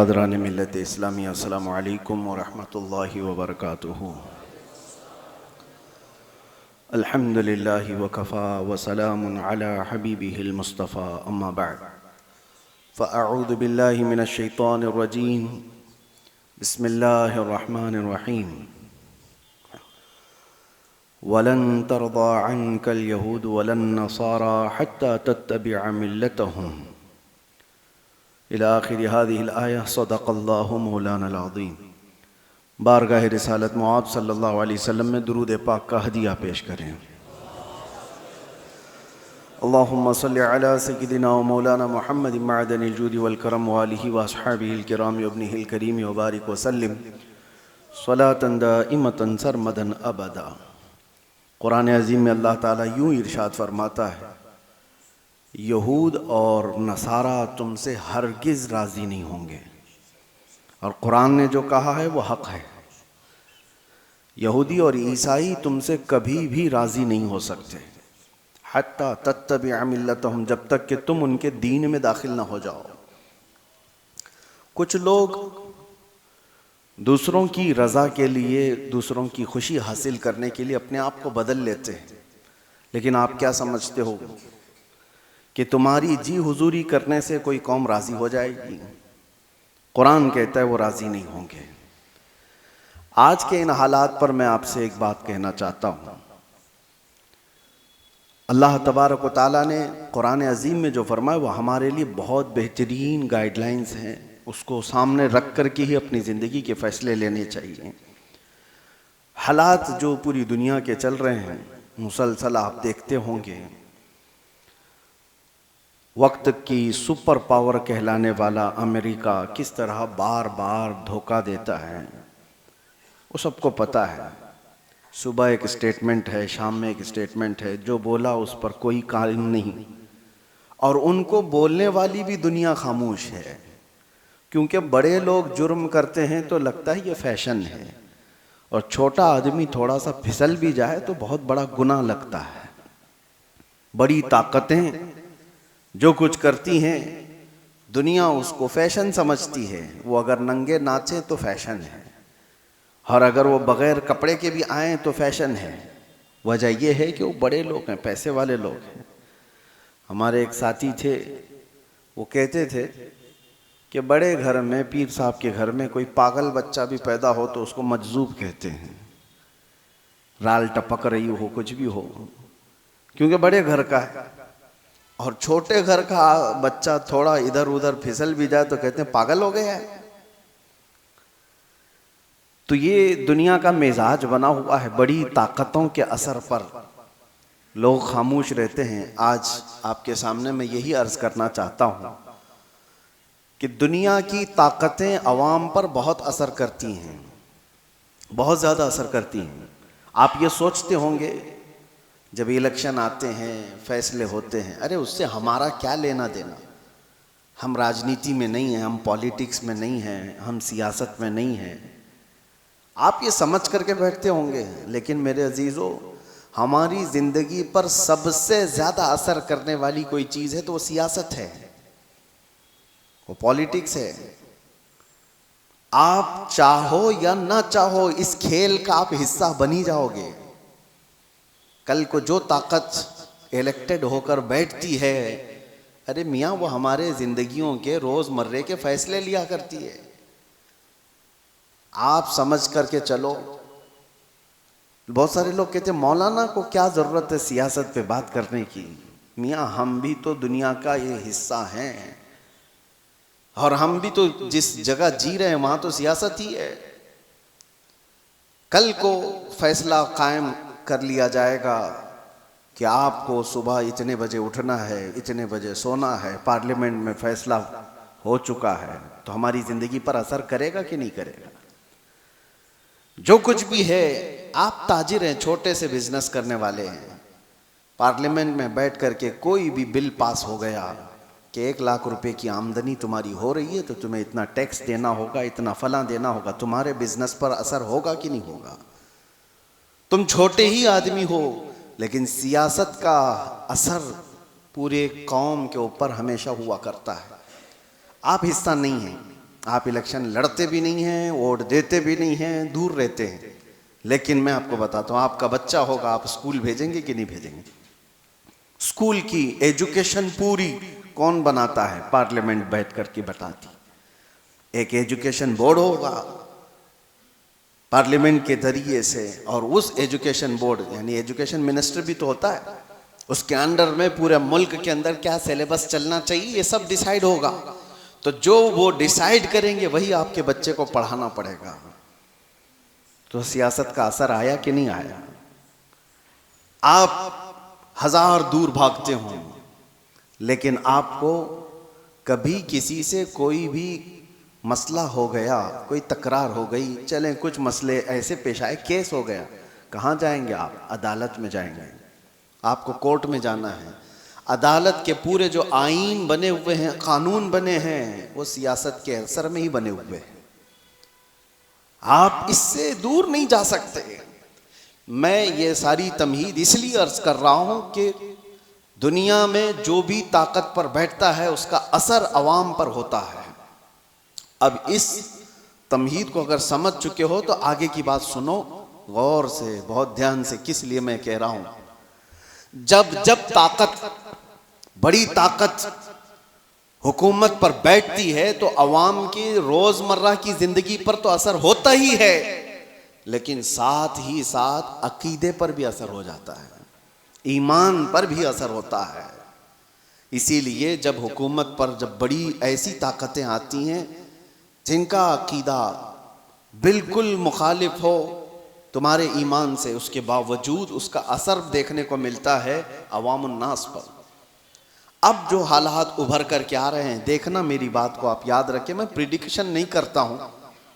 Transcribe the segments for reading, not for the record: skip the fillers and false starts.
बदरान मिल्लत इस्लामी अस्सलामु अलैकुम व रहमतुल्लाहि व बरकातुहू। अल्हम्दुलिल्लाहि व कफ़ा व सलामुन अला हबीबिहिल मुस्तफ़ा अम्मा बअद फ़अऊज़ु बिल्लाहि मिनश शैतानिर रजीम बिस्मिल्लाहिर रहमानिर रहीम। वलन तरदा अन्कल यहूद वलन नसारा हत्ता तत्तबिअ मिल्लतहुम इला आखिर हादिहिल आया। सदक़ल्लाहु मौलानल अज़ीम। बारगाह रिसालत मुआब सल्लल्लाहु अलैहि वसल्लम में दुरूद पाक का हदिया पेश करें। अल्लाहुम्मा सल्लि अला सय्यिदिना व मौलाना मुहम्मद मअदनिल जूदि वल करम व आलिहि व अस्हाबिहिल किराम व इब्निहिल करीम व बारिक व सल्लिम सलातन दाइमतन सरमदन अबदा। कुरान अज़ीम में अल्लाह ताला यूँ इरशाद फरमाता है, यहूद और नसारा तुमसे हरगिज़ राज़ी नहीं होंगे। और कुरान ने जो कहा है वो हक़ है। यहूदी और ईसाई तुमसे कभी भी राज़ी नहीं हो सकते, हत्ता तत्तबिअ मिल्लतहुम, जब तक कि तुम उनके दीन में दाखिल ना हो जाओ। कुछ लोग दूसरों की रज़ा के लिए, दूसरों की खुशी हासिल करने के लिए अपने आप को बदल लेते हैं। लेकिन आप क्या समझते हो कि तुम्हारी जी हुजूरी करने से कोई कौम राज़ी हो जाएगी? कुरान कहता है वो राज़ी नहीं होंगे। आज के इन हालात पर मैं आपसे एक बात कहना चाहता हूँ। अल्लाह तबारक व तआला ने कुरान अज़ीम में जो फरमाया वो हमारे लिए बहुत बेहतरीन गाइडलाइंस हैं। उसको सामने रख कर के ही अपनी ज़िंदगी के फ़ैसले लेने चाहिए। हालात जो पूरी दुनिया के चल रहे हैं, मुसलसल आप देखते होंगे, वक्त की सुपर पावर कहलाने वाला अमेरिका किस तरह बार बार धोखा देता है वो सबको पता है। सुबह एक स्टेटमेंट है, शाम में एक स्टेटमेंट है, जो बोला उस पर कोई कानून नहीं। और उनको बोलने वाली भी दुनिया खामोश है, क्योंकि बड़े लोग जुर्म करते हैं तो लगता है ये फैशन है, और छोटा आदमी थोड़ा सा फिसल भी जाए तो बहुत बड़ा गुनाह लगता है। बड़ी ताकतें जो कुछ करती हैं दुनिया उसको फैशन समझती है। वो अगर नंगे नाचे तो फैशन है, और अगर वो बग़ैर कपड़े के भी आए तो फैशन है। वजह यह है कि वो बड़े लोग हैं, पैसे वाले लोग हैं। हमारे एक साथी थे, वो कहते थे कि बड़े घर में, पीर साहब के घर में कोई पागल बच्चा भी पैदा हो तो उसको मजजूब कहते हैं। राल टपक रही हो, कुछ भी हो, क्योंकि बड़े घर का है। और छोटे घर का बच्चा थोड़ा इधर उधर फिसल भी जाए तो कहते हैं पागल हो गया है। तो ये दुनिया का मिजाज बना हुआ है। बड़ी ताकतों के असर पर लोग खामोश रहते हैं। आज आपके सामने मैं यही अर्ज करना चाहता हूँ कि दुनिया की ताकतें अवाम पर बहुत असर करती हैं, बहुत ज़्यादा असर करती हैं। आप ये सोचते होंगे जब इलेक्शन आते हैं, फैसले होते हैं, अरे उससे हमारा क्या लेना देना, हम राजनीति में नहीं हैं, हम पॉलिटिक्स में नहीं हैं, हम सियासत में नहीं हैं। आप ये समझ करके बैठते होंगे। लेकिन मेरे अजीज़ों, हमारी ज़िंदगी पर सबसे ज़्यादा असर करने वाली कोई चीज़ है तो वो सियासत है, वो पॉलिटिक्स है। आप चाहो या ना चाहो इस खेल का आप हिस्सा बनी जाओगे। कल को जो ताकत इलेक्टेड होकर बैठती है, अरे मियाँ वो हमारे ज़िंदगियों के रोज़मर्रे के फैसले लिया करती है। आप समझ करके चलो। बहुत सारे लोग कहते हैं मौलाना को क्या ज़रूरत है सियासत पे बात करने की। मियाँ हम भी तो दुनिया का ये हिस्सा हैं, और हम भी तो जिस जगह जी रहे हैं वहाँ तो सियासत ही है। कल को फैसला कायम कर लिया जाएगा कि आपको सुबह इतने बजे उठना है, इतने बजे सोना है, पार्लियामेंट में फैसला हो चुका है, तो हमारी ज़िंदगी पर असर करेगा कि नहीं करेगा? जो कुछ भी है, आप ताजिर हैं, छोटे से बिजनेस करने वाले हैं। पार्लियामेंट में बैठ करके कोई भी बिल पास हो गया कि 1 लाख रुपए की आमदनी तुम्हारी हो रही है तो तुम्हें इतना टैक्स देना होगा, इतना फला देना होगा, तुम्हारे बिजनेस पर असर होगा कि नहीं होगा? तुम छोटे ही आदमी हो, लेकिन सियासत का असर पूरे कौम के ऊपर हमेशा हुआ करता है। आप हिस्सा नहीं हैं, आप इलेक्शन लड़ते भी नहीं हैं, वोट देते भी नहीं हैं, दूर रहते हैं। लेकिन मैं आपको बताता हूँ, आपका बच्चा होगा, आप स्कूल भेजेंगे कि नहीं भेजेंगे? स्कूल की एजुकेशन पूरी कौन बनाता है? पार्लियामेंट बैठ करके बताती। एक एजुकेशन बोर्ड होगा पार्लियामेंट के जरिए से, और उस एजुकेशन बोर्ड यानी एजुकेशन मिनिस्टर भी तो होता है, उसके अंडर में पूरे मुल्क के अंदर क्या सिलेबस चलना चाहिए ये सब डिसाइड होगा। तो जो वो डिसाइड करेंगे वही आपके बच्चे को पढ़ाना पड़ेगा। तो सियासत का असर आया कि नहीं आया? आप हजार दूर भागते हों, लेकिन आपको कभी किसी से कोई भी मसला हो गया, कोई तकरार हो गई, चलें कुछ मसले ऐसे पेश आए, केस हो गया, कहाँ जाएंगे आप? अदालत में जाएंगे। आपको कोर्ट में जाना है। अदालत के पूरे जो आईन बने हुए हैं, कानून बने हैं, वो सियासत के असर में ही बने हुए हैं। आप इससे दूर नहीं जा सकते। मैं ये सारी तमहीद इसलिए अर्ज कर रहा हूं कि दुनिया में जो भी ताकत पर बैठता है उसका असर अवाम पर होता है। अब इस तमहीद को अगर समझ चुके हो तो आगे की बात सुनो गौर से, बहुत ध्यान से। किस लिए मैं कह रहा हूं? जब जब ताकत, बड़ी ताकत हुकूमत पर बैठती है तो अवाम की रोजमर्रा की जिंदगी पर तो असर होता ही है, लेकिन साथ ही साथ अकीदे पर भी असर हो जाता है, ईमान पर भी असर होता है। इसीलिए जब हुकूमत पर जब बड़ी ऐसी ताकतें आती हैं जिनका अकीदा बिल्कुल मुखालिफ हो तुम्हारे ईमान से, उसके बावजूद उसका असर देखने को मिलता है अवामुन नास पर। अब जो हालात उभर कर के आ रहे हैं, देखना मेरी बात को आप याद रखें, मैं प्रिडिक्शन नहीं करता हूं,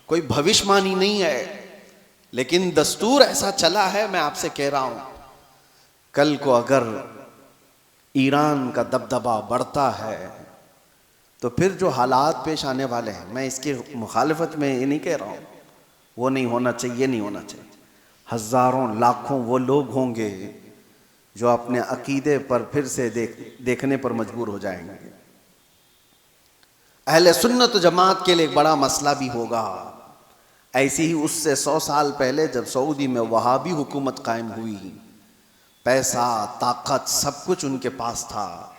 कोई भविष्यवाणी नहीं है, लेकिन दस्तूर ऐसा चला है। मैं आपसे कह रहा हूं, कल को अगर ईरान का दबदबा बढ़ता है तो फिर जो हालात पेश आने वाले हैं, मैं इसकी मुखालिफत में ये नहीं कह रहा हूं, वो नहीं होना चाहिए, ये नहीं होना चाहिए। हजारों लाखों वो लोग होंगे जो अपने अकीदे पर फिर से देखने पर मजबूर हो जाएंगे। अहले सुन्नत जमात के लिए एक बड़ा मसला भी होगा। ऐसी ही उससे 100 साल पहले जब सऊदी में वहाबी हुकूमत कायम हुई, पैसा, ताकत, सब कुछ उनके पास था,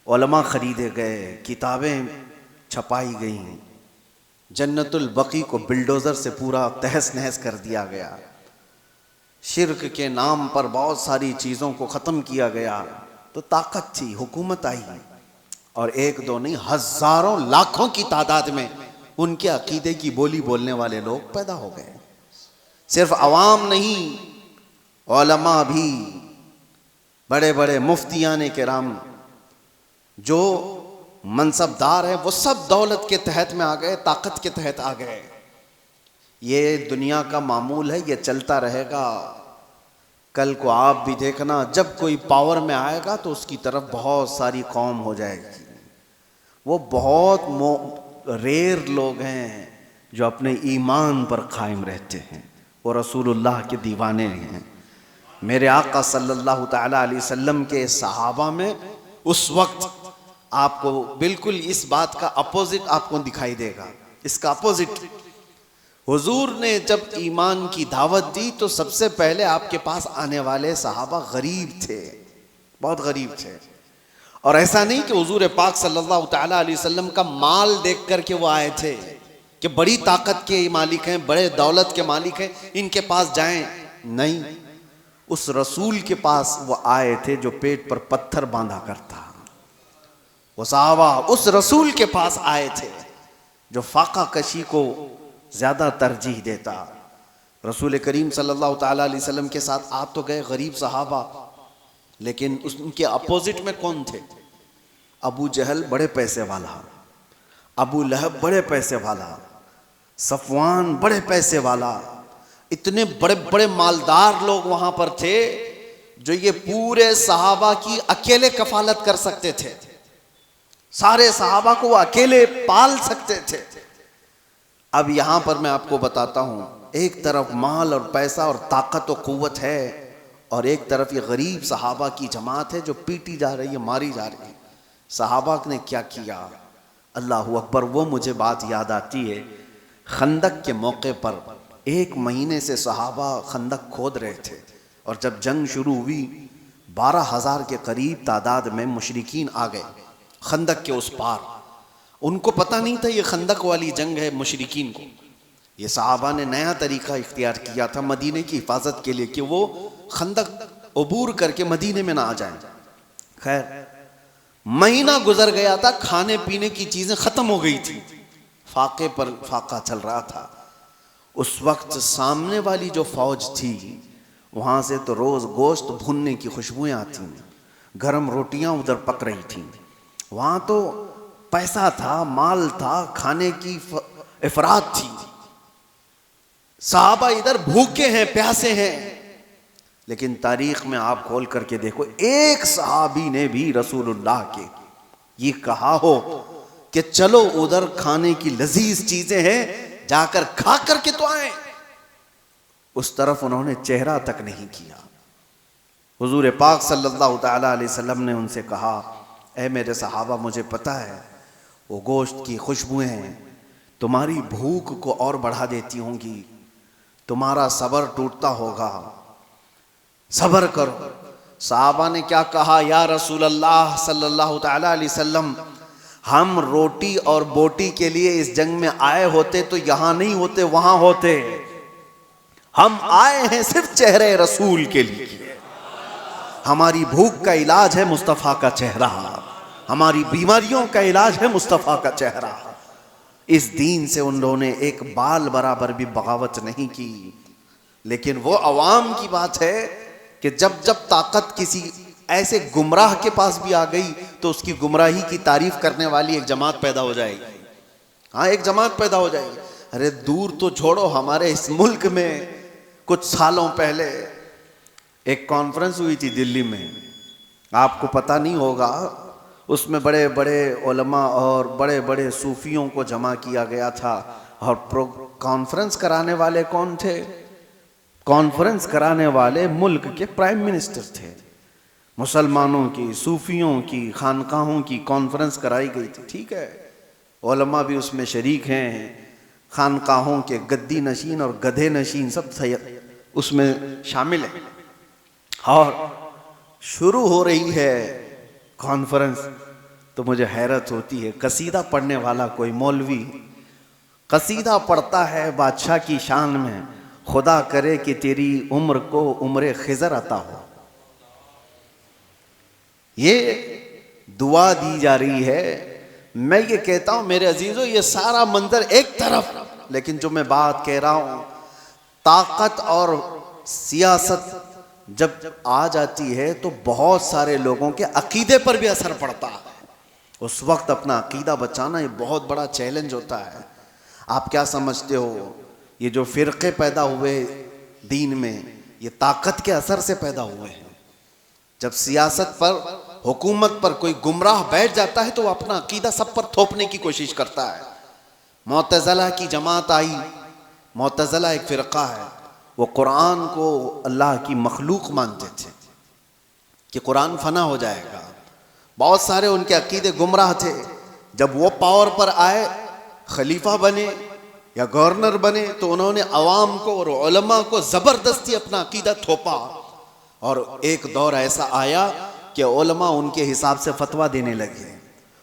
उलमा खरीदे गए, किताबें छपाई गईं, जन्नतुल बकी को बिल्डोज़र से पूरा तहस नहस कर दिया गया, शिर्क के नाम पर बहुत सारी चीज़ों को ख़त्म किया गया। तो ताकत थी, हुकूमत आई, और एक दो नहीं हज़ारों लाखों की तादाद में उनके अकीदे की बोली बोलने वाले लोग पैदा हो गए। सिर्फ अवाम नहीं, उलमा भी, बड़े बड़े मुफ्तियान किराम जो मनसबदार हैं, वो सब दौलत के तहत में आ गए, ताकत के तहत आ गए। ये दुनिया का मामूल है, ये चलता रहेगा। कल को आप भी देखना, जब कोई पावर में आएगा तो उसकी तरफ बहुत सारी कौम हो जाएगी। वो बहुत रेयर लोग हैं जो अपने ईमान पर कायम रहते हैं, वो रसूलुल्लाह के दीवाने हैं। मेरे आका सल्लल्लाहु तआला अलैहि वसल्लम के सहाबा में उस वक्त आपको बिल्कुल इस बात का अपोजिट आपको दिखाई देगा। इसका अपोजिट, हुजूर ने जब ईमान की दावत दी तो सबसे पहले आपके पास आने वाले सहाबा गरीब थे, बहुत गरीब थे। और ऐसा नहीं कि हुजूर पाक सल्लल्लाहु तआला अलैहि वसल्लम का माल देख करके वो आए थे कि बड़ी ताकत के मालिक हैं, बड़े दौलत के मालिक हैं, इनके पास जाएं। नहीं, उस रसूल के पास वो आए थे जो पेट पर पत्थर बांधा करता। वो सहाबा उस रसूल के पास आए थे जो फाका कशी को ज्यादा तरजीह देता। रसूल करीम सल्लल्लाहु ताला अलैहि वसल्लम के साथ आप तो गए गरीब सहाबा, लेकिन उनके अपोजिट में कौन थे? अबू जहल बड़े पैसे वाला, अबू लहब बड़े पैसे वाला, सफवान बड़े पैसे वाला, इतने बड़े बड़े मालदार लोग वहां पर थे जो ये पूरे सहाबा की अकेले कफालत कर सकते थे, सारे सहाबा को वो अकेले पाल सकते थे। अब यहां पर मैं आपको बताता हूं, एक तरफ माल और पैसा और ताकत और कुव्वत है, और एक तरफ ये गरीब सहाबा की जमात है जो पीटी जा रही है, मारी जा रही है। सहाबा ने क्या किया? अल्लाहु अकबर। वो मुझे बात याद आती है, खंदक के मौके पर 1 महीने से सहाबा खंदक खोद रहे थे, और जब जंग शुरू हुई 12,000 के करीब तादाद में मुशरिकीन आ गए खंदक के उस पार। उनको पता नहीं था ये खंदक वाली जंग है। मुशरिकीन को ये सहाबा ने नया तरीका इख्तियार किया था मदीने की हिफाजत के लिए कि वो खंदक अबूर करके मदीने में ना आ जाएं। खैर, महीना गुजर गया था, खाने पीने की चीजें खत्म हो गई थी, फाके पर फाका चल रहा था। उस वक्त सामने वाली जो फौज थी वहां से तो रोज गोश्त भुनने की खुशबुएं आती, गरम रोटियां उधर पक रही थी। वहां तो पैसा था, माल था, खाने की इफरात थी। सहाबा इधर भूखे हैं, प्यासे हैं, लेकिन तारीख में आप खोल करके देखो, एक सहाबी ने भी रसूलुल्लाह के ये कहा हो कि चलो उधर खाने की लजीज चीजें हैं, जाकर खा करके तो आए, उस तरफ उन्होंने चेहरा तक नहीं किया। हुजूर पाक सल्लल्लाहु तआला अलैहि वसल्लम ने उनसे कहा, ऐ मेरे सहाबा, मुझे पता है वो गोश्त की खुशबुएं तुम्हारी भूख को और बढ़ा देती होंगी, तुम्हारा सब्र टूटता होगा, सब्र करो। सहाबा ने क्या कहा, या रसूल अल्लाह सल्लल्लाहु तआला अलैहि वसल्लम, हम रोटी और बोटी के लिए इस जंग में आए होते तो यहां नहीं होते, वहां होते। हम आए हैं सिर्फ चेहरे रसूल के लिए। हमारी भूख का इलाज है मुस्तफ़ा का चेहरा, हमारी बीमारियों का इलाज है मुस्तफ़ा का चेहरा। इस दीन से उन लोगों ने एक बाल बराबर भी बगावत नहीं की। लेकिन वो अवाम की बात है कि जब जब ताकत किसी ऐसे गुमराह के पास भी आ गई तो उसकी गुमराही की तारीफ करने वाली एक जमात पैदा हो जाएगी। हाँ, एक जमात पैदा हो जाएगी। अरे दूर तो छोड़ो, हमारे इस मुल्क में कुछ सालों पहले एक कॉन्फ्रेंस हुई थी दिल्ली में, आपको पता नहीं होगा। उसमें बड़े बड़े उलमा और बड़े बड़े सूफियों को जमा किया गया था। और कॉन्फ्रेंस कराने वाले कौन थे? कॉन्फ्रेंस कराने वाले मुल्क के प्राइम मिनिस्टर थे। मुसलमानों की, सूफियों की, खानकाहों की कॉन्फ्रेंस कराई गई थी। ठीक है, उलमा भी उसमें शरीक हैं, खानकाहों के गद्दी नशीन और गधे नशीन सब उसमें शामिल है। और शुरू हो रही है कॉन्फ्रेंस तो मुझे हैरत होती है, कसीदा पढ़ने वाला कोई मौलवी कसीदा पढ़ता है बादशाह की शान में, खुदा करे कि तेरी उम्र को उम्र खिजर अता हो। ये दुआ दी जा रही है। मैं ये कहता हूं मेरे अजीजों, ये सारा मंजर एक तरफ, लेकिन जो मैं बात कह रहा हूं, ताकत और सियासत जब आ जाती है तो बहुत सारे लोगों के अकीदे पर भी असर पड़ता है। उस वक्त अपना अकीदा बचाना ये बहुत बड़ा चैलेंज होता है। आप क्या समझते हो, ये जो फिरके पैदा हुए दीन में, ये ताकत के असर से पैदा हुए हैं। जब सियासत पर, हुकूमत पर कोई गुमराह बैठ जाता है तो वो अपना अकीदा सब पर थोपने की कोशिश करता है। मुअतज़िला की जमात आई, मुअतज़िला एक फ़िरक़ा है, वो कुरान को अल्लाह की मखलूक मानते थे कि कुरान फना हो जाएगा। बहुत सारे उनके अकीदे गुमराह थे। जब वो पावर पर आए, खलीफा बने या गवर्नर बने, तो उन्होंने अवाम को और उलमा को ज़बरदस्ती अपना अकीदा थोपा। और एक दौर ऐसा आया कि उलमा उनके हिसाब से फतवा देने लगे,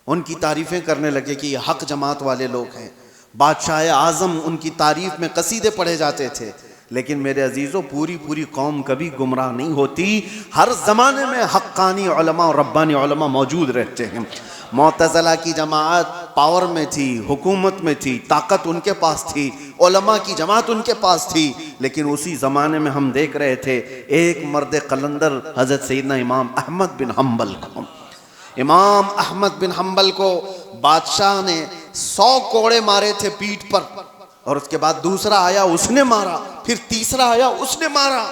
उनकी तारीफ़ें करने लगे कि ये हक जमात वाले लोग हैं। बादशाह आज़म उनकी तारीफ़ में कसीदे पढ़े जाते थे। लेकिन मेरे अजीज़ों, पूरी पूरी कौम कभी गुमराह नहीं होती। हर ज़माने में हक्कानी उलमा और रब्बानी उलमा मौजूद रहते हैं। मुअतज़िला की जमात पावर में थी, हुकूमत में थी, ताकत उनके पास थी, उलमा की जमात उनके पास थी। लेकिन उसी ज़माने में हम देख रहे थे एक मर्द कलंदर हज़रत सैयदना इमाम अहमद बिन हम्बल को, इमाम अहमद बिन हम्बल को बादशाह ने 100 कोड़े मारे थे पीठ पर, और उसके बाद दूसरा आया उसने मारा, फिर तीसरा आया उसने मारा।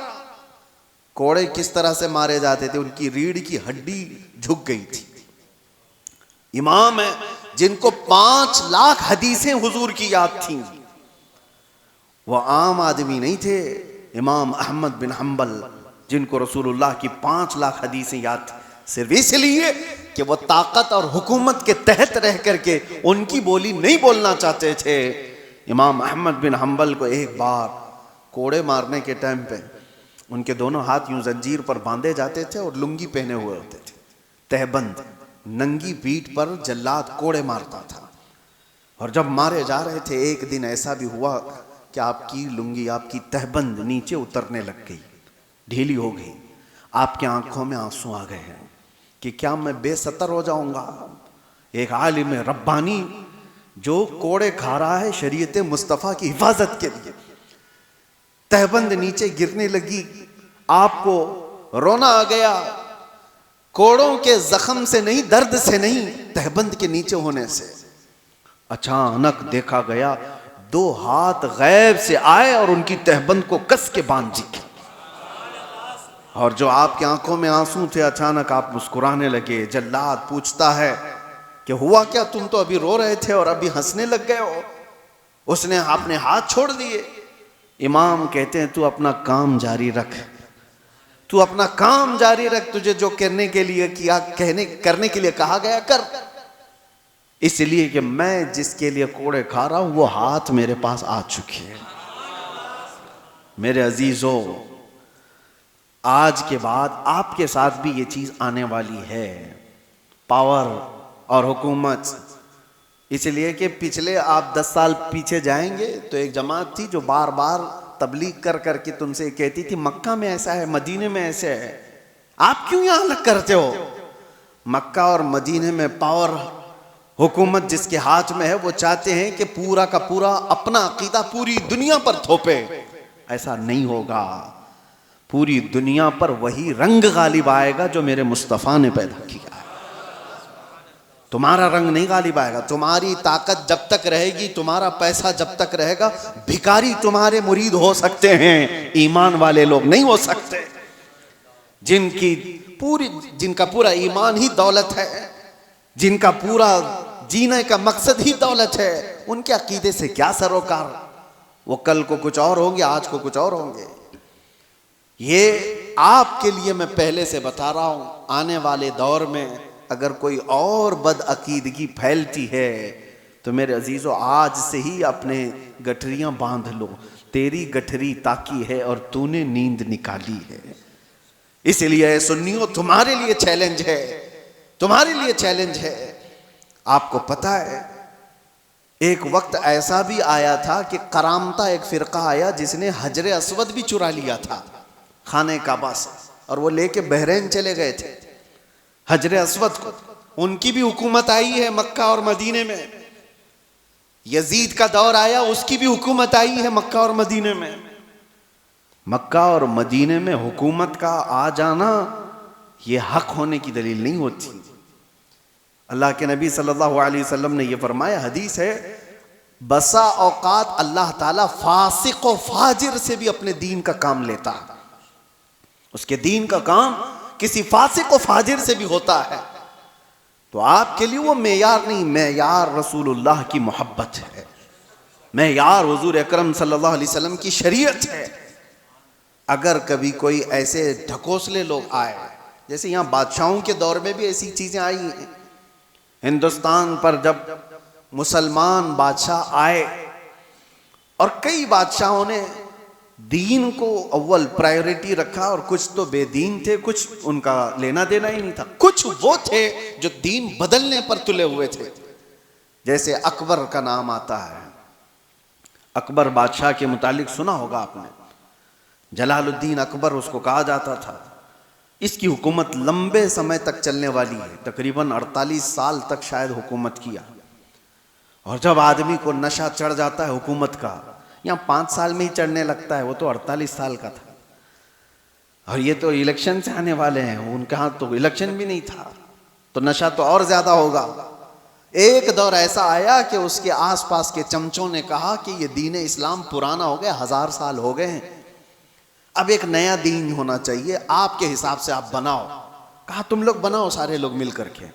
कोड़े किस तरह से मारे जाते थे, उनकी रीढ़ की हड्डी झुक गई थी। इमाम है जिनको 5 लाख हदीसें हुजूर की याद थी, वो आम आदमी नहीं थे। इमाम अहमद बिन हम्बल जिनको रसूलुल्लाह की 5 लाख हदीसें याद थी, सिर्फ इसलिए कि वो ताकत और हुकूमत के तहत रह करके उनकी बोली नहीं बोलना चाहते थे। इमाम अहमद बिन हम्बल को एक बार कोड़े मारने के टाइम पे उनके दोनों हाथ यूं जंजीर पर बांधे जाते थे और लुंगी पहने हुए होते थे, तहबंद, नंगी पीठ पर जल्लाद कोड़े मारता था। और जब मारे जा रहे थे एक दिन ऐसा भी हुआ कि आपकी लुंगी, आपकी तहबंद नीचे उतरने लग गई, ढीली हो गई, आपकी आंखों में आंसू आ गए हैं कि क्या मैं बेसतर हो जाऊंगा। एक आलिम रब्बानी जो कोड़े खा रहा है शरीयत मुस्तफ़ा की हिफाजत के लिए, तहबंद नीचे गिरने लगी, आपको रोना आ गया, कोड़ों के जख्म से नहीं, दर्द से नहीं, तहबंद के नीचे होने से। अचानक देखा गया 2 हाथ गैब से आए और उनकी तहबंद को कस के बांध दी। और जो आपकी आंखों में आंसू थे, अचानक आप मुस्कुराने लगे। जल्लाद पूछता है कि हुआ क्या, तुम तो अभी रो रहे थे और अभी हंसने लग गए हो। उसने अपने हाथ छोड़ दिए। इमाम कहते हैं तू अपना काम जारी रख, तू अपना काम जारी रख, तुझे जो करने के लिए किया, करने के लिए कहा गया कर। इसलिए कि मैं जिसके लिए कोड़े खा रहा हूं वो हाथ मेरे पास आ चुके हैं। मेरे अजीजों, आज के बाद आपके साथ भी ये चीज आने वाली है, पावर और हुकूमत। इसलिए कि पिछले आप 10 साल पीछे जाएंगे तो एक जमात थी जो बार बार तबलीग कर करके तुमसे कहती थी मक्का में ऐसा है, मदीने में ऐसे है, आप क्यों यहां अलग करते हो। मक्का और मदीने में पावर, हुकूमत जिसके हाथ में है वो चाहते हैं कि पूरा का पूरा अपना अकीदा पूरी दुनिया पर थोपे। ऐसा नहीं होगा। पूरी दुनिया पर वही रंग गालिब आएगा जो मेरे मुस्तफ़ा ने पैदा किया। तुम्हारा रंग नहीं गालिब आएगा। तुम्हारी ताकत जब तक रहेगी, तुम्हारा पैसा जब तक रहेगा, भिखारी तुम्हारे मुरीद हो सकते हैं, ईमान वाले लोग नहीं हो सकते। जिनका पूरा ईमान ही दौलत है, जिनका पूरा जीने का मकसद ही दौलत है, उनके अकीदे से क्या सरोकार। वो कल को कुछ और होंगे, आज को कुछ और होंगे। ये आपके लिए मैं पहले से बता रहा हूं, आने वाले दौर में अगर कोई और बदअकीदगी फैलती है तो मेरे अजीजों आज से ही अपने गठरियां बांध लो। तेरी गठरी ताकी है और तूने नींद निकाली है। इसलिए सुन्नियों तुम्हारे लिए चैलेंज है, तुम्हारे लिए चैलेंज है। आपको पता है एक वक्त ऐसा भी आया था कि करामता एक फिरका आया जिसने हजरे अस्वद भी चुरा लिया था खाने काबा से, और वो लेके बहरीन चले गए थे हजरे अस्वद को। उनकी भी हुकूमत आई है मक्का और मदीने में। यजीद का दौर आया, उसकी भी हुकूमत आई है मक्का और मदीने में। मक्का और मदीने में हुकूमत का आ जाना ये हक होने की दलील नहीं होती। अल्लाह के नबी सल्लल्लाहु अलैहि वसल्लम ने ये फरमाया, हदीस है, बसा औकात अल्लाह ताला फासिक और फाजिर से भी अपने दीन का काम लेता है। उसके दीन का काम किसी फासिक और फाजिर से भी होता है। तो आपके लिए वो मेयार नहीं, मेयार रसूलुल्लाह की मोहब्बत है, मेयार हुजूर अकरम सल्लल्लाहु अलैहि वसल्लम की शरीयत है। अगर कभी कोई ऐसे ढकोसले लोग आए, जैसे यहाँ बादशाहों के दौर में भी ऐसी चीजें आई हैं। हिंदुस्तान पर जब मुसलमान बादशाह आए और कई बादशाहों ने दीन को अव्वल प्रायोरिटी रखा, और कुछ तो बेदीन थे, कुछ उनका लेना देना ही नहीं था। कुछ वो थे जो दीन बदलने पर तुले हुए थे। जैसे अकबर का नाम आता है, अकबर बादशाह के मुतालिक सुना होगा आपने, जलालुद्दीन अकबर उसको कहा जाता था। इसकी हुकूमत लंबे समय तक चलने वाली है, तकरीबन 48 साल तक शायद हुकूमत किया। और जब आदमी को नशा चढ़ जाता है हुकूमत का, यहाँ 5 साल में ही चढ़ने लगता है, वो तो 48 साल का था। और ये तो इलेक्शन से आने वाले हैं, उनके हाथ तो इलेक्शन भी नहीं था, तो नशा तो और ज्यादा होगा। एक दौर ऐसा आया कि उसके आसपास के चमचों ने कहा कि ये दीन इस्लाम पुराना हो गया, 1000 साल हो गए हैं, अब एक नया दीन होना चाहिए, आपके हिसाब से आप बनाओ। कहा तुम लोग बनाओ, सारे लोग मिल करके।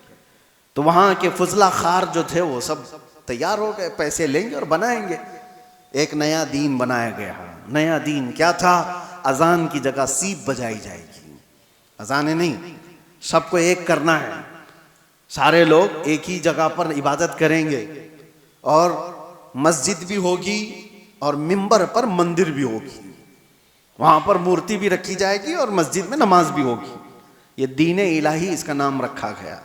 तो वहां के फुजला खार जो थे वो सब तैयार हो गए, पैसे लेंगे और बनाएंगे। एक नया दीन बनाया गया। नया दीन क्या था? अजान की जगह सीप बजाई जाएगी। अजाने नहीं, सबको एक करना है, सारे लोग एक ही जगह पर इबादत करेंगे और मस्जिद भी होगी और मिंबर पर मंदिर भी होगी, वहां पर मूर्ति भी रखी जाएगी और मस्जिद में नमाज भी होगी। ये दीन इलाही इसका नाम रखा गया।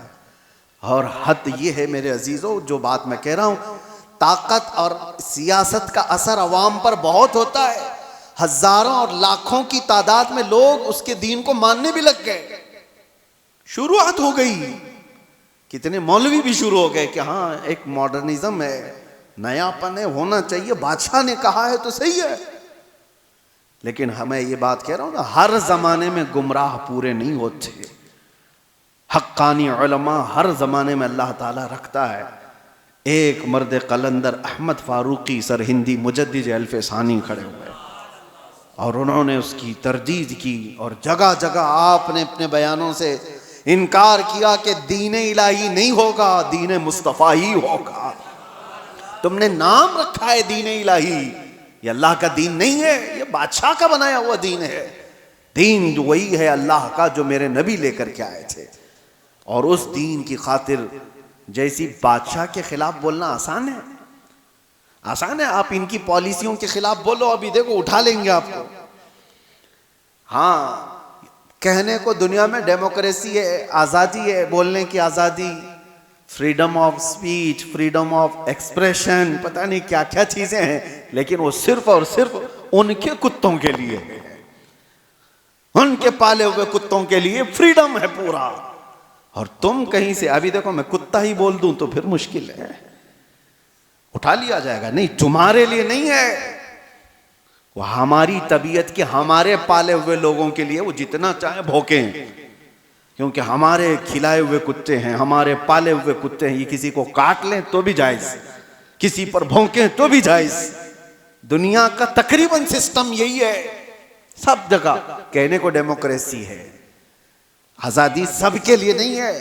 और हद ये है मेरे अजीजों, जो बात मैं कह रहा हूं, ताकत और सियासत का असर अवाम पर बहुत होता है। हजारों और लाखों की तादाद में लोग उसके दीन को मानने भी लग गए, शुरुआत हो गई। कितने मौलवी भी शुरू हो गए कि हाँ एक मॉडर्निज्म है, नयापन है, होना चाहिए, बादशाह ने कहा है तो सही है। लेकिन हमें ये बात कह रहा हूं ना, हर जमाने में गुमराह पूरे नहीं होते। हक्कानी उलमा हर जमाने में अल्लाह ताला रखता है। एक मर्द कलंदर अहमद फारूकी सरहिंदी मुजद्दिद अल्फसानी खड़े हुए और उन्होंने उसकी तरदीद की और जगह जगह आपने अपने बयानों से इनकार किया कि दीन इलाही नहीं होगा, दीन मुस्तफ़ा ही होगा। तुमने नाम रखा है दीन इलाही, ये अल्लाह का दीन नहीं है, ये बादशाह का बनाया हुआ दीन है। दीन वही है अल्लाह का जो मेरे नबी लेकर के आए थे। और उस दीन की खातिर जैसी बादशाह के खिलाफ बोलना आसान है, आसान है। आप इनकी पॉलिसियों के खिलाफ बोलो, अभी देखो उठा लेंगे आपको। हाँ, कहने को दुनिया में डेमोक्रेसी है, आज़ादी है, बोलने की आज़ादी, freedom of speech, freedom of expression, पता नहीं क्या क्या चीजें हैं, लेकिन वो सिर्फ और सिर्फ उनके कुत्तों के लिए है, उनके पाले हुए कुत्तों के लिए फ्रीडम है पूरा। और तुम कहीं से, अभी देखो मैं कुत्ता ही बोल दूं तो फिर मुश्किल है, उठा लिया जाएगा। नहीं, तुम्हारे लिए नहीं है, वो हमारी तबीयत के, हमारे पाले हुए लोगों के लिए वो जितना चाहे भौंकें, क्योंकि हमारे खिलाए हुए कुत्ते हैं, हमारे पाले हुए कुत्ते हैं। ये किसी को काट लें तो भी जायज, किसी पर भौंकें तो भी जायज। दुनिया का तकरीबन सिस्टम यही है, सब जगह कहने को डेमोक्रेसी है, आजादी सबके लिए नहीं है।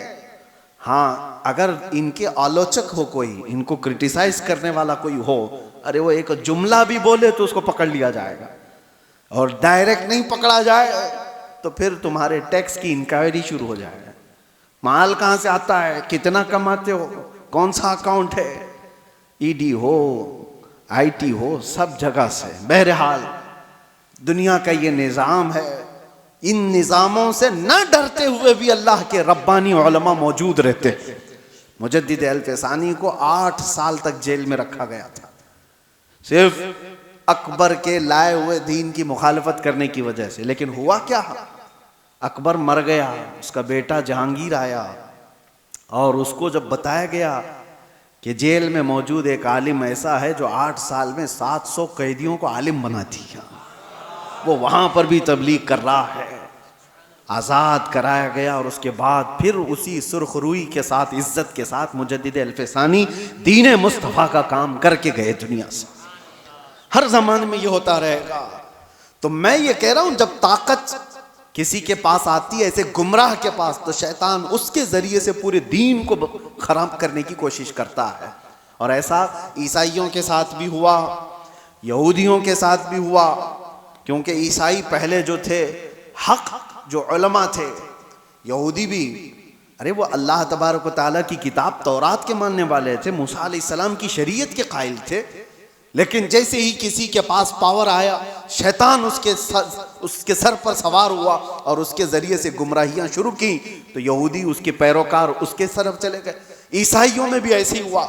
हाँ, अगर इनके आलोचक हो कोई, इनको क्रिटिसाइज करने वाला कोई हो, अरे वो एक जुमला भी बोले तो उसको पकड़ लिया जाएगा, और डायरेक्ट नहीं पकड़ा जाए तो फिर तुम्हारे टैक्स की इंक्वायरी शुरू हो जाएगा। माल कहाँ से आता है, कितना कमाते हो, कौन सा अकाउंट है, ईडी हो, आईटी हो, सब जगह से। बहरहाल दुनिया का ये निज़ाम है, इन निज़ामों से न डरते हुए भी अल्लाह के रब्बानी उलमा मौजूद रहते। मुजद्दिद अल्फसानी को 8 साल तक जेल में रखा गया था, सिर्फ अकबर के लाए हुए दीन की मुखालफत करने की वजह से। लेकिन हुआ क्या, अकबर मर गया, उसका बेटा जहांगीर आया और उसको जब बताया गया कि जेल में मौजूद एक आलिम ऐसा है जो 8 साल में 700 कैदियों को आलिम बना दिया, वो वहां पर भी तबलीग कर रहा है, आज़ाद कराया गया। और उसके बाद फिर उसी सुरखरुई के साथ, इज्जत के साथ मुजद्दिद अल्फसानी दीन मुस्तफ़ा का काम करके गए दुनिया से। हर जमाने में ये होता रहेगा। तो मैं ये कह रहा हूं, जब ताकत किसी के पास आती है, ऐसे गुमराह के पास, तो शैतान उसके जरिए से पूरे दीन को खराब करने की कोशिश करता है। और ऐसा ईसाइयों के साथ भी हुआ, यहूदियों के साथ भी हुआ, क्योंकि ईसाई पहले जो थे, हक जो उलमा थे, यहूदी भी, अरे वो अल्लाह तबारक व तआला की किताब तौरात के मानने वाले थे, मूसा अलैहिस्सलाम की शरीयत के कायल थे। लेकिन जैसे ही किसी के पास पावर आया, शैतान उसके सर पर सवार हुआ और उसके जरिए से गुमराहियां शुरू की, तो यहूदी उसके पैरोकार उसके तरफ चले गए। ईसाइयों में भी ऐसे ही हुआ।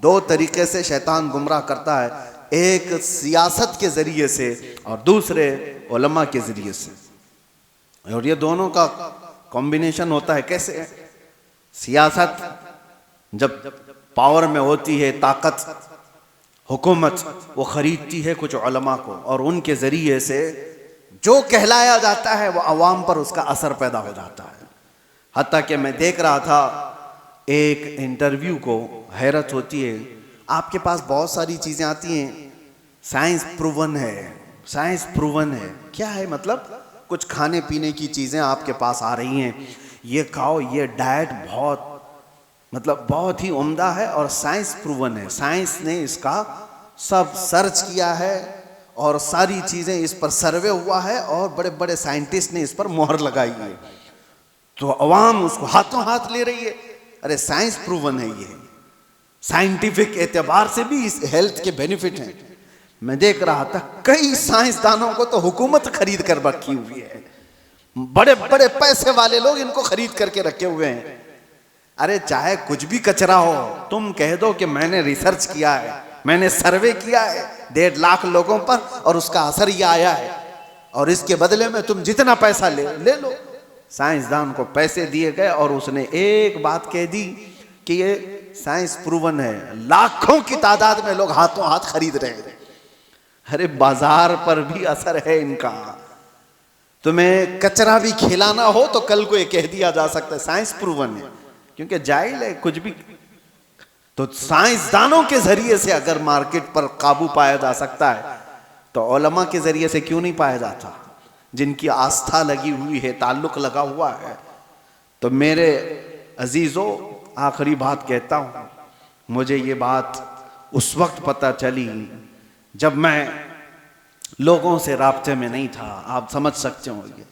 2 तरीके से शैतान गुमराह करता है, एक सियासत के जरिए से और दूसरे उलमा के जरिए से। और ये दोनों का कॉम्बिनेशन होता है। कैसे? सियासत जब पावर में होती है, ताकत, हुकूमत, वो खरीदती है कुछ उलमा को और उनके जरिए से जो कहलाया जाता है वो अवाम पर उसका असर पैदा हो जाता है। हत्ता कि मैं देख रहा था एक इंटरव्यू को, हैरत होती है, आपके पास बहुत सारी चीज़ें आती हैं, साइंस प्रूवन है, साइंस प्रूवन है। क्या है मतलब? कुछ खाने पीने की चीज़ें आपके पास आ रही हैं, ये खाओ, ये डाइट बहुत मतलब बहुत ही उम्दा है और साइंस प्रूवन है, साइंस ने इसका सब सर्च किया है और सारी चीज़ें इस पर सर्वे हुआ है और बड़े बड़े साइंटिस्ट ने इस पर मोहर लगाई है। तो अवाम उसको हाथों हाथ ले रही है। अरे साइंस प्रूवन है, ये साइंटिफिक एतबार से भी इस हेल्थ के बेनिफिट हैं। मैं देख रहा था कई साइंसदानों को तो हुकूमत खरीद कर रखी हुई है, बड़े बड़े पैसे वाले लोग इनको खरीद करके रखे हुए हैं। अरे चाहे कुछ भी कचरा हो, तुम कह दो कि मैंने रिसर्च किया है, मैंने सर्वे किया है 1.5 लाख लोगों पर और उसका असर ये आया है, और इसके बदले में तुम जितना पैसा ले लो। साइंसदान को पैसे दिए गए और उसने एक बात कह दी कि ये साइंस प्रूवन है, लाखों की तादाद में लोग हाथों हाथ खरीद रहे हैं। अरे बाजार पर भी असर है इनका। तुम्हें कचरा भी खिलाना हो तो कल को ये कह दिया जा सकता है साइंस प्रूवन है, क्योंकि जाहिल है कुछ भी। तो साइंसदानों के जरिए से अगर मार्केट पर काबू पाया जा सकता है तो उलमा के जरिए से क्यों नहीं पाया जाता, जिनकी आस्था लगी हुई है, ताल्लुक लगा हुआ है। तो मेरे अजीजों, आखिरी बात कहता हूं, मुझे ये बात उस वक्त पता चली जब मैं लोगों से राब्ते में नहीं था। आप समझ सकते होंगे,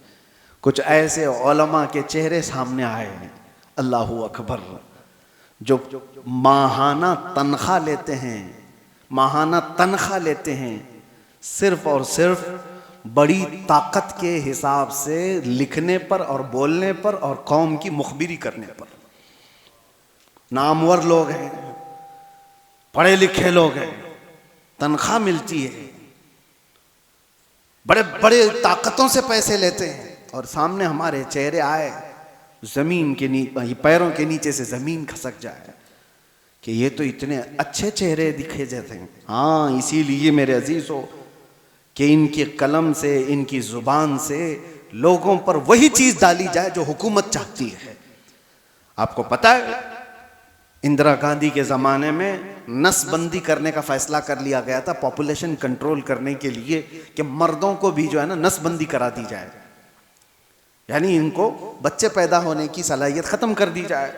कुछ ऐसे उलमा के चेहरे सामने आए, अल्लाहू अकबर, जो माहाना तनख्वाह लेते हैं, माहाना तनख्वाह लेते हैं सिर्फ और सिर्फ बड़ी ताकत के हिसाब से लिखने पर और बोलने पर और कौम की मुखबिरी करने पर। नामवर लोग हैं, पढ़े लिखे लोग हैं, तनख्वाह मिलती है, बड़े बड़े ताकतों से पैसे लेते हैं, और सामने हमारे चेहरे आए, जमीन के नीचे, पैरों के नीचे से जमीन खसक जाए कि ये तो इतने अच्छे चेहरे दिखे जाते हैं। हाँ, इसीलिए मेरे अजीजों कि इनके कलम से, इनकी जुबान से लोगों पर वही चीज डाली जाए जो हुकूमत चाहती है। आपको पता है इंदिरा गांधी के ज़माने में नसबंदी करने का फैसला कर लिया गया था, पॉपुलेशन कंट्रोल करने के लिए, कि मर्दों को भी जो है ना नसबंदी करा दी जाए, यानी इनको बच्चे पैदा होने की सलाहियत ख़त्म कर दी जाए।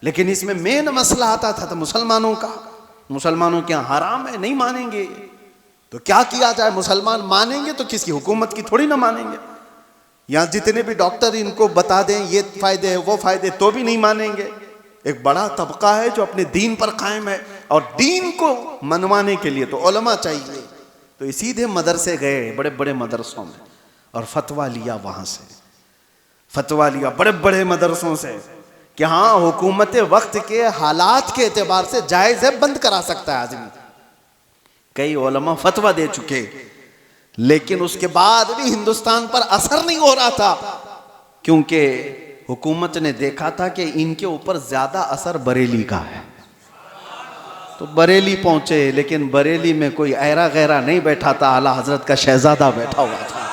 लेकिन इसमें मेन मसला आता था तो मुसलमानों का। मुसलमानों क्या हराम है, नहीं मानेंगे तो क्या किया जाए? मुसलमान मानेंगे तो किसकी, हुकूमत की थोड़ी ना मानेंगे। यहाँ जितने भी डॉक्टर इनको बता दें ये फायदे है वो फायदे, तो भी नहीं मानेंगे। एक बड़ा तबका है जो अपने दीन पर कायम है, और दीन को मनवाने के लिए तो उलमा चाहिए। तो ये सीधे मदरसे गए, बड़े बड़े मदरसों में, और फतवा लिया, वहां से फतवा लिया बड़े बड़े मदरसों से कि हाँ, हुकूमत वक्त के हालात के एतबार से जायज है, बंद करा सकता है आदमी। कई उलमा फतवा दे चुके, लेकिन उसके बाद भी हिंदुस्तान पर असर नहीं हो रहा था, क्योंकि हुकूमत ने देखा था कि इनके ऊपर ज्यादा असर बरेली का है। तो बरेली पहुंचे, लेकिन बरेली में कोई ऐरा गैरा नहीं बैठा था, आला हजरत का शहजादा बैठा हुआ था,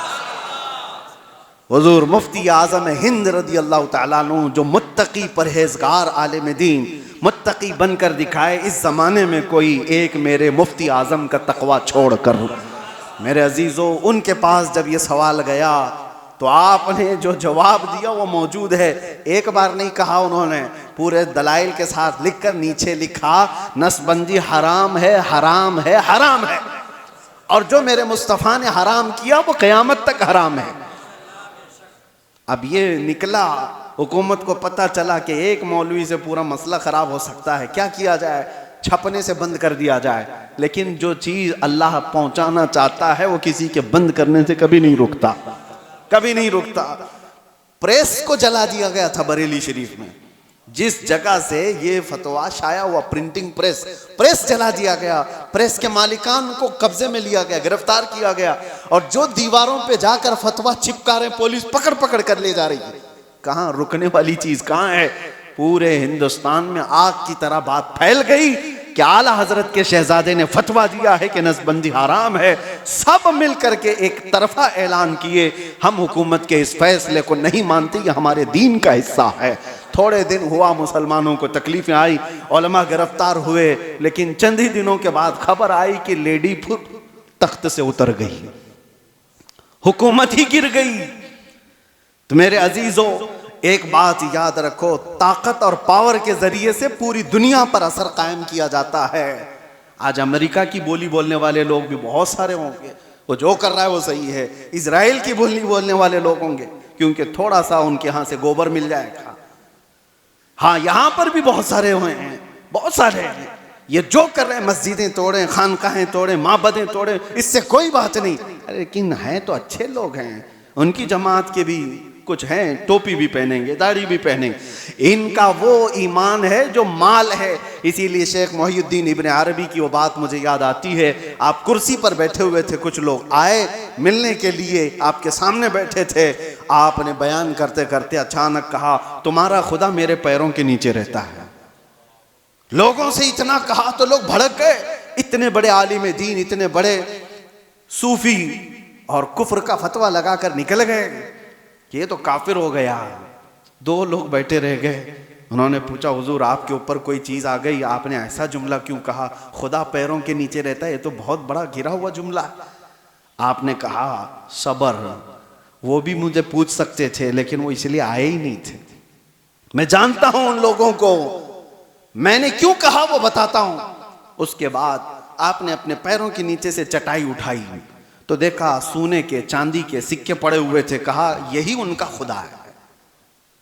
हुजूर मुफ्ती आजम हिंद रदी अल्लाह तआला अन्हु, जो मुत्तकी परहेजगार आलिम दीन, मुत्तकी बनकर दिखाए। इस जमाने में कोई एक मेरे मुफ्ती आजम का तकवा छोड़ कर, मेरे अजीजों, उनके पास जब ये सवाल गया तो आपने जो जवाब दिया वो मौजूद है। एक बार नहीं कहा उन्होंने, पूरे दलाइल के साथ लिखकर नीचे लिखा, नसबंदी हराम है, हराम है, हराम है, और जो मेरे मुस्तफ़ा ने हराम किया वो क़यामत तक हराम है। अब ये निकला, हुकूमत को पता चला कि एक मौलवी से पूरा मसला खराब हो सकता है, क्या किया जाए? छपने से बंद कर दिया जाए। लेकिन जो चीज अल्लाह पहुंचाना चाहता है वो किसी के बंद करने से कभी नहीं रुकता, कभी नहीं रुकता। प्रेस को जला दिया गया था बरेली शरीफ में, जिस जगह से ये फतवा शाया हुआ, प्रिंटिंग प्रेस, प्रेस जला दिया गया, प्रेस के मालिकान को कब्जे में लिया गया, गिरफ्तार किया गया, और जो दीवारों पे जाकर फतवा चिपका रहे पुलिस पकड़ पकड़ कर ले जा रही है। कहाँ रुकने वाली चीज कहाँ है? पूरे हिंदुस्तान में आग की तरह बात फैल गई कि आला हजरत के शहजादे ने फतवा दिया है कि नसबंदी हराम है। सब मिलकर के एक तरफा ऐलान किए, हम हुकूमत के इस फैसले को नहीं मानते, ये हमारे दीन का हिस्सा है। थोड़े दिन हुआ, मुसलमानों को तकलीफें आई, उलमा गिरफ्तार हुए, लेकिन चंद ही दिनों के बाद खबर आई कि लेडी फुट तख्त से उतर गई, हुकूमत ही गिर गई। तो मेरे अजीजों, एक बात याद रखो, ताकत और पावर के जरिए से पूरी दुनिया पर असर कायम किया जाता है। आज अमेरिका की बोली बोलने वाले लोग भी बहुत सारे होंगे, वो जो कर रहा है वो सही है। इजराइल की बोली बोलने वाले लोग होंगे, क्योंकि थोड़ा सा उनके यहाँ से गोबर मिल जाएगा। हाँ, यहाँ पर भी बहुत सारे हुए हैं, बहुत सारे हैं। ये जो कर रहे हैं, मस्जिदें तोड़े, खानकाहें तोड़े, माबदें तोड़े, इससे कोई बात नहीं। अरे लेकिन हैं तो अच्छे लोग हैं, उनकी जमात के भी कुछ हैं, टोपी भी पहनेंगे, दाढ़ी भी पहनेंगे। इनका वो ईमान है जो माल है। इसीलिए शेख मोहिउद्दीन इब्न अरबी की वो बात मुझे याद आती है। आप कुर्सी पर बैठे हुए थे, कुछ लोग आए मिलने के लिए, आपके सामने बैठे थे। आपने बयान करते करते अचानक कहा, तुम्हारा खुदा मेरे पैरों के नीचे रहता है। लोगों से इतना कहा तो लोग भड़क गए। इतने बड़े आलिम दीन, इतने बड़े सूफी, और कुफ्र का फतवा लगाकर निकल गए कि ये तो काफिर हो गया। दो लोग बैठे रह गए। उन्होंने पूछा, हुजूर आपके ऊपर कोई चीज आ गई, आपने ऐसा जुमला क्यों कहा, खुदा पैरों के नीचे रहता है, ये तो बहुत बड़ा गिरा हुआ जुमला है। आपने कहा, सबर। वो भी मुझे पूछ सकते थे, लेकिन वो इसलिए आए ही नहीं थे। मैं जानता हूं उन लोगों को, मैंने क्यों कहा वो बताता हूं। उसके बाद आपने अपने पैरों के नीचे से चटाई उठाई तो देखा सोने के चांदी के सिक्के पड़े हुए थे। कहा, यही उनका खुदा है,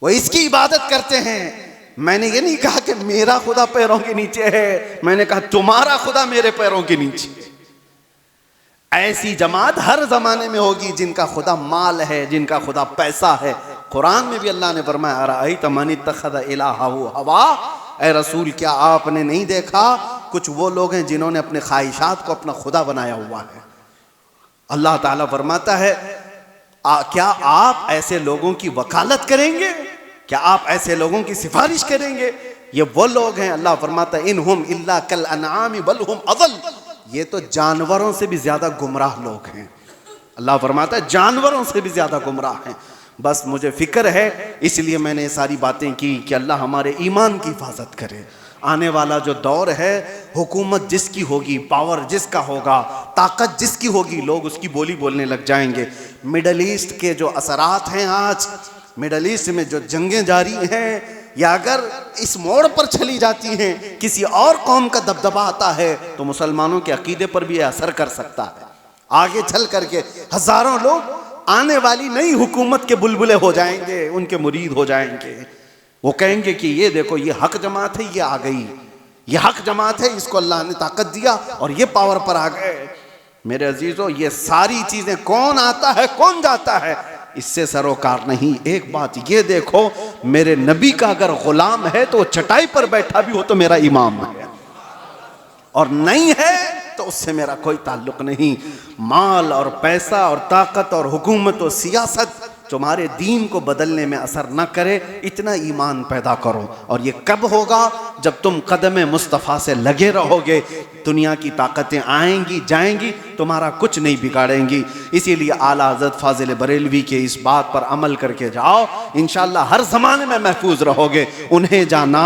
वो इसकी इबादत करते हैं। मैंने ये नहीं कहा कि मेरा खुदा पैरों के नीचे है, मैंने कहा तुम्हारा खुदा मेरे पैरों के नीचे। ऐसी जमात हर जमाने में होगी जिनका खुदा माल है, जिनका खुदा पैसा है। कुरान में भी अल्लाह ने फरमाया, अराअयत मन इत्तखज़ इलाहहु हवा। ऐ रसूल, क्या आपने नहीं देखा कुछ वो लोग हैं जिन्होंने अपने ख्वाहिशात को अपना खुदा बनाया हुआ है। अल्लाह ताला फरमाता है, क्या आप ऐसे लोगों की वकालत करेंगे, क्या आप ऐसे लोगों की सिफारिश करेंगे। ये वो लोग हैं, अल्लाह फरमाता है, इनहुम इल्ला कल अनआम बल हुम अदल। ये तो जानवरों से भी ज्यादा गुमराह लोग हैं। अल्लाह फरमाता है जानवरों से भी ज्यादा गुमराह हैं। बस मुझे फिक्र है, इसलिए मैंने ये सारी बातें की कि अल्लाह हमारे ईमान की हिफाजत करे। आने वाला जो दौर है, हुकूमत जिसकी होगी, पावर जिसका होगा, ताकत जिसकी होगी, लोग उसकी बोली बोलने लग जाएंगे। मिडल ईस्ट के जो असरात हैं आज, मिडल ईस्ट में जो जंगें जारी हैं, या अगर इस मोड़ पर चली जाती हैं, किसी और कौम का दबदबा आता है, तो मुसलमानों के अकीदे पर भी असर कर सकता है। आगे चल करके हजारों लोग आने वाली नई हुकूमत के बुलबुले हो जाएंगे, उनके मुरीद हो जाएंगे। वो कहेंगे कि ये देखो, ये हक जमात है, ये आ गई, ये हक जमात है, इसको अल्लाह ने ताकत दिया और ये पावर पर आ गए। मेरे अजीजों, ये सारी चीजें कौन आता है कौन जाता है, इससे सरोकार नहीं। एक बात ये देखो, मेरे नबी का अगर गुलाम है तो चटाई पर बैठा भी हो तो मेरा इमाम है, और नहीं है तो उससे मेरा कोई ताल्लुक नहीं। माल और पैसा और ताकत और हुकूमत और सियासत तुम्हारे दीन को बदलने में असर न करे, इतना ईमान पैदा करो। और ये कब होगा, जब तुम कदम मुस्तफ़ा से लगे रहोगे। दुनिया की ताकतें आएंगी जाएंगी, तुम्हारा कुछ नहीं बिगाड़ेंगी। इसीलिए आला हज़रत फ़ाज़िल बरेलवी के इस बात पर अमल करके जाओ, इंशाअल्लाह हर ज़माने में महफूज रहोगे। उन्हें जाना,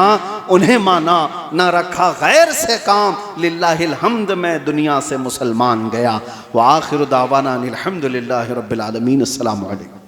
उन्हें माना, ना रखा गैर से काम, लिल्लाहिल हम्द मैं दुनिया से मुसलमान गया। व आखिर दावाना अनिल हम्दुलिल्लाहि रब्बिल आलमीन। अस्सलामु अलैकुम।